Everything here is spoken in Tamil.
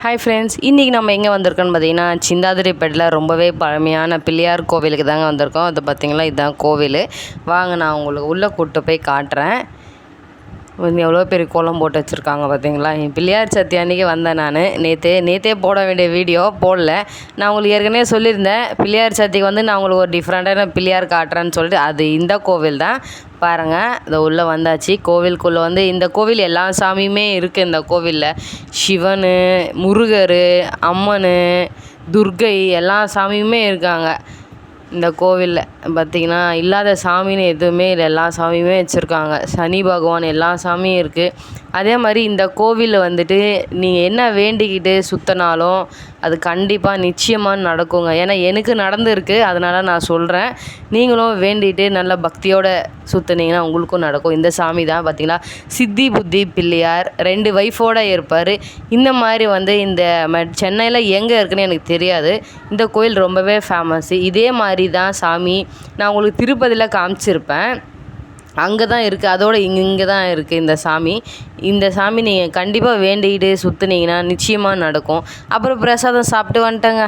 ஹாய் ஃப்ரெண்ட்ஸ், இன்றைக்கி நம்ம எங்கே வந்திருக்கோன்னு பார்த்தீங்கன்னா சிந்தாதிரிப்பேட்டில் ரொம்பவே பழமையான பிள்ளையார் கோவிலுக்கு தாங்க வந்திருக்கோம். அது பார்த்திங்களா, இதுதான் கோவில். வாங்க நான் உங்களுக்கு உள்ளே கூப்பிட்டு போய் காட்டுறேன். எவ்வளோ பெரிய கோலம் போட்டு வச்சுருக்காங்க பார்த்தீங்களா. என் பிள்ளையார் சதுர்த்தி அன்றைக்கி வந்தேன் நான். நேற்றே போட வேண்டிய வீடியோ போடல. நான் உங்களுக்கு ஏற்கனவே சொல்லியிருந்தேன், பிள்ளையார் சதுர்த்திக்கு வந்து நான் உங்களுக்கு ஒரு டிஃப்ரெண்ட்டான பிள்ளையார் காட்டுறேன்னு சொல்லிட்டு. அது இந்த கோவில் தான் பாருங்கள். இந்த உள்ளே வந்தாச்சு. கோவிலுக்குள்ளே வந்து இந்த கோவில் எல்லா சாமியுமே இருக்குது. இந்த கோவிலில் சிவன், முருகர், அம்மன், துர்க்கை எல்லா சாமியுமே இருக்காங்க. இந்த கோவிலில் பார்த்திங்கன்னா இல்லாத சாமின்னு எதுவுமே இல்லை, எல்லா சாமியுமே வச்சுருக்காங்க. சனி பகவான் எல்லா சாமியும் இருக்குது. அதே மாதிரி இந்த கோவிலில் வந்துட்டு நீங்கள் என்ன வேண்டிக்கிட்டு சுற்றினாலும் அது கண்டிப்பாக நிச்சயமாக நடக்குங்க. ஏன்னா எனக்கு நடந்துருக்கு, அதனால் நான் சொல்கிறேன். நீங்களும் வேண்டிகிட்டு நல்ல பக்தியோடு சுற்றுனீங்கன்னா உங்களுக்கும் நடக்கும். இந்த சாமி தான் பார்த்திங்களா, சித்தி புத்தி பிள்ளையார் 2 ஒய்ஃபோடு இருப்பார். இந்த மாதிரி வந்து இந்த சென்னையில் எங்கே இருக்குதுன்னு எனக்கு தெரியாது. இந்த கோயில் ரொம்பவே ஃபேமஸ்ஸு. இதே மாதிரி தான் சாமி நான் உங்களுக்கு திருப்பதியில் காமிச்சிருப்பேன். அங்கே தான் இருக்குது. அதோடு இங்கே தான் இருக்குது இந்த சாமி. இந்த சாமி நீங்கள் கண்டிப்பாக வேண்டிக்கிட்டு சுற்றுனீங்கன்னா நிச்சயமாக நடக்கும். அப்புறம் பிரசாதம் சாப்பிட்டு வந்துட்டேங்க.